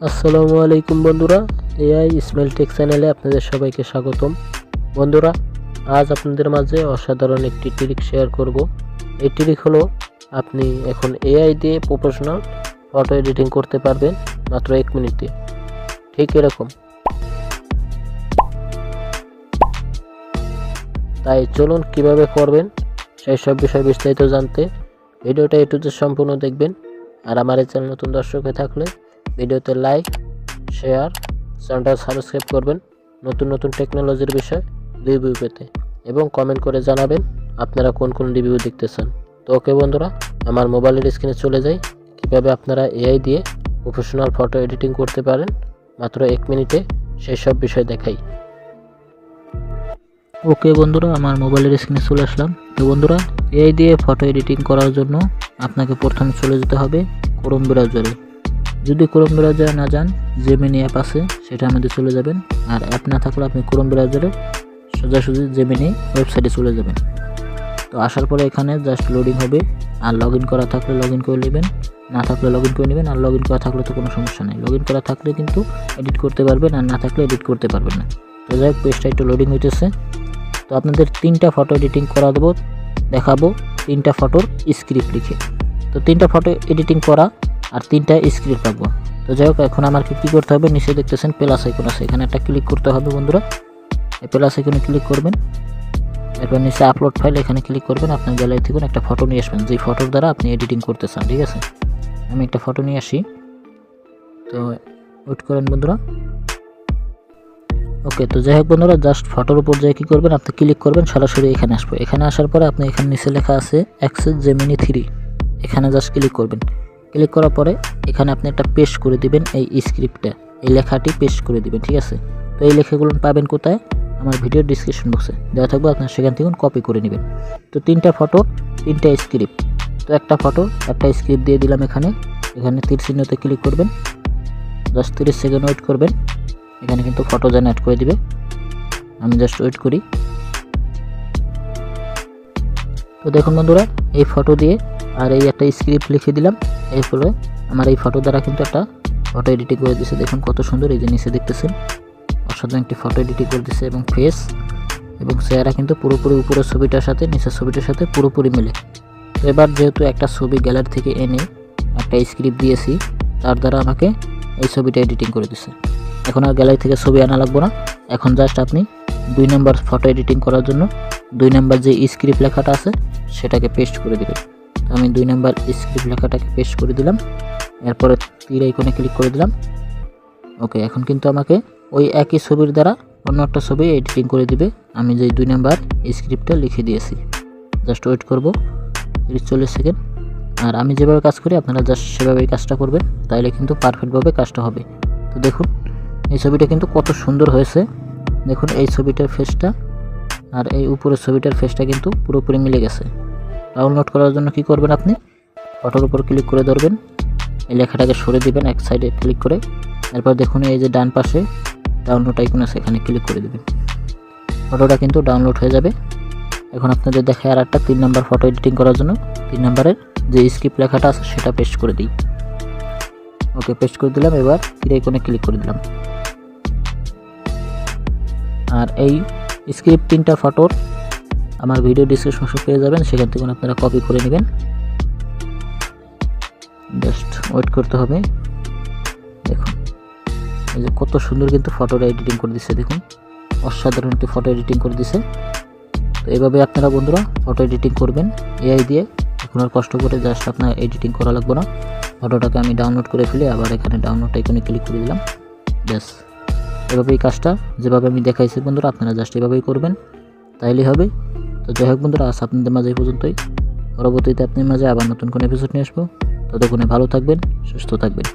আসসালামু আলাইকুম বন্ধুরা, এআই ইসমাইল টেক চ্যানেলে আপনাদের সবাইকে স্বাগতম। বন্ধুরা, আজ আপনাদের মাঝে অসাধারণ একটি ট্রিক শেয়ার করব। এই ট্রিক হলো আপনি এখন এআই দিয়ে প্রফেশনাল ফটো এডিটিং করতে পারবেন মাত্র 1 মিনিটে। ঠিক এরকম। তাই চলুন কিভাবে করবেন সেই সব বিষয় বিস্তারিত জানতে ভিডিওটা A to Z সম্পূর্ণ দেখবেন। আর আমার এই চ্যানেল নতুন দর্শক হয়ে থাকলে ভিডিওতে লাইক, শেয়ার, চ্যানেলটা সাবস্ক্রাইব করবেন নতুন নতুন টেকনোলজির বিষয় রিভিউ পেতে, এবং কমেন্ট করে জানাবেন আপনারা কোন কোন রিভিউ দেখতে চান। তো ওকে বন্ধুরা, আমার মোবাইলের স্ক্রিনে চলে যাই কীভাবে আপনারা এআই দিয়ে প্রফেশনাল ফটো এডিটিং করতে পারেন মাত্র 1 মিনিটে সেই সব বিষয় দেখাই। ওকে বন্ধুরা, আমার মোবাইলের স্ক্রিনে চলে আসলাম। তো বন্ধুরা, এআই দিয়ে ফটো এডিটিং করার জন্য আপনাকে প্রথমে চলে যেতে হবে ক্রোম ব্রাউজারে। যদি ক্রোম ব্রাউজারে না যান, জেমিনি অ্যাপ আছে সেটার মধ্যে চলে যাবেন। আর অ্যাপ না থাকলে আপনি ক্রোম ব্রাউজারে সোজাসুজি জেমিনি ওয়েবসাইটে চলে যাবেন। তো আসার পরে এখানে জাস্ট লোডিং হবে। আর লগ ইন করা থাকলে লগ ইন করে নেবেন, না থাকলে লগ ইন করে নেবেন। আর লগ ইন করা থাকলে তো কোনো সমস্যা নেই, লগ ইন করা থাকলে কিন্তু এডিট করতে পারবেন, আর না থাকলে এডিট করতে পারবেন না। তো যাই হোক, পেজটা একটু লোডিং হইতেছে। তো আপনাদের 3টা ফটো এডিটিং করা দেখাবো 3টা ফটোর স্ক্রিপ্ট লিখে। তো 3টা ফটো এডিটিং করা আর 3টা স্ক্রিপ্ট রাখবো। তো যাই হোক, এখন আমাকে কী করতে হবে, নিচে দেখতেছেন প্লাস আইকন আছে, এখানে একটা ক্লিক করতে হবে বন্ধুরা। এই প্লাস আইকনে ক্লিক করবেন, এরপর নিচে আপলোড ফাইল এখানে ক্লিক করবেন। আপনার গ্যালারি থেকে একটা ফটো নিয়ে আসবেন যেই ফটোর দ্বারা আপনি এডিটিং করতে চান। ঠিক আছে, আমি একটা ফটো নিয়ে আসি। তো ওয়েট করেন বন্ধুরা। ওকে, তো যাই হোক বন্ধুরা, জাস্ট ফটোর উপর যাই কী করবেন, আপনি ক্লিক করবেন, সরাসরি এখানে আসবো। এখানে আসার পরে আপনি এখানে নিচে লেখা আছে অ্যাক্সেস জেমিনি 3, এখানে জাস্ট ক্লিক করবেন। ক্লিক করার পরে এখানে আপনি একটা পেস্ট করে দিবেন এই স্ক্রিপ্টটা, এই লেখাটি পেস্ট করে দিবেন। ঠিক আছে, তো এই লেখাগুলো পাবেন কোথায়, আমার ভিডিওর ডিসক্রিপশন বক্সে দেওয়া থাকবে, আপনার সেখান থেকে কপি করে নেবেন। তো 3টা ফটো 3টা স্ক্রিপ্ট। তো একটা ফটো একটা স্ক্রিপ্ট দিয়ে দিলাম এখানে তীর চিহ্নতে ক্লিক করবেন, জাস্ট 30 সেকেন্ড ওয়েট করবেন। এখানে কিন্তু ফটো জেনারেট করে দিবে, আমি জাস্ট ওয়েট করি। তো দেখুন বন্ধুরা, এই ফটো দিয়ে আর এই একটা স্ক্রিপ্ট লিখে দিলাম, এই ফলে আমার এই ফটো দ্বারা কিন্তু একটা ফটো এডিটিং করে দিয়েছে। দেখুন কত সুন্দর, এই যে নিচে দেখতেছেন অসাধারণ একটি ফটো এডিটিং করে দিয়েছে, এবং ফেস এবং চেহারা কিন্তু পুরোপুরি উপরের ছবিটার সাথে নিচের ছবিটার সাথে পুরোপুরি মিলে। তো এবার যেহেতু একটা ছবি গ্যালারি থেকে এনে একটা স্ক্রিপ্ট দিয়েছি, তার দ্বারা আমাকে এই ছবিটা এডিটিং করে দিয়েছে। এখন আর গ্যালারি থেকে ছবি আনা লাগবে না। এখন জাস্ট আপনি 2 নম্বর ফটো এডিটিং করার জন্য 2 নম্বর যে স্ক্রিপ্ট লেখাটা আছে সেটাকে পেস্ট করে দেবেন। তো আমি 2 নম্বর স্ক্রিপ্ট লেখাটাকে পেস্ট করে দিলাম, এরপরে তীর আইকনে ক্লিক করে দিলাম। ওকে, এখন কিন্তু আমাকে ওই একই ছবির দ্বারা অন্য একটা ছবি এডিটিং করে দিবে আমি যে 2 নম্বর স্ক্রিপ্টটা লিখে দিয়েছি। জাস্ট ওয়েট করব 30-40 সেকেন্ড। আর আমি যেভাবে কাজ করি আপনারা জাস্ট সেভাবেই কাজটা করবেন, তাইলে কিন্তু পারফেক্টভাবে কাজটা হবে। তো দেখুন এই ছবিটা কিন্তু কত সুন্দর হয়েছে। দেখুন এই ছবিটার ফেসটা আর এই উপরের ছবিটার ফেসটা কিন্তু পুরোপুরি মিলে গেছে। ডাউনলোড করার জন্য কি করবেন, আপনি ফটোর উপর ক্লিক করে ধরবেন, এই লেখাটাকে সরে দিবেন এক সাইডে ক্লিক করে। এরপর দেখুন এই যে ডান পাশে ডাউনলোড আইকন আছে, এখানে ক্লিক করে দিবেন, ফটোটা কিন্তু ডাউনলোড হয়ে যাবে। এখন আপনাদের দেখায় আর একটা 3 নম্বর ফটো এডিটিং করার জন্য 3 নম্বরের যে স্ক্রিপ্ট লেখাটা আছে সেটা পেস্ট করে দিই। ওকে, পেস্ট করে দিলাম। এবার তীর আইকনে ক্লিক করে দিলাম। আর এই স্ক্রিপ্ট 3টা ফটোর আমার ভিডিও ডিসক্রিপশন বক্সে পেয়ে যাবেন, সেখান থেকে আপনারা কপি করে নেবেন। জাস্ট ওয়েট করতে হবে। দেখুন এই যে কত সুন্দর কিন্তু ফটোটা এডিটিং করে দিচ্ছে, দেখুন অসাধারণ একটি ফটো এডিটিং করে দিছে। তো এইভাবে আপনারা বন্ধুরা ফটো এডিটিং করবেন এআই দিয়ে। এখন আর কষ্ট করে জাস্ট আপনার এডিটিং করা লাগবে না। ফটোটাকে আমি ডাউনলোড করে ফেলে আবার এখানে ডাউনলোড আইকনে ক্লিক করে দিলাম। ব্যাস, এভাবেই কাজটা যেভাবে আমি দেখাইছি বন্ধুরা আপনারা জাস্ট এভাবেই করবেন, তাইলেই হবে। তো যাই হোক বন্ধুরা, আজ আপনাদের মাঝে এই পর্যন্তই। পরবর্তীতে আপনাদের মাঝে আবার নতুন কোনো এপিসোড নিয়ে আসবো। ততক্ষণে ভালো থাকবেন, সুস্থ থাকবেন।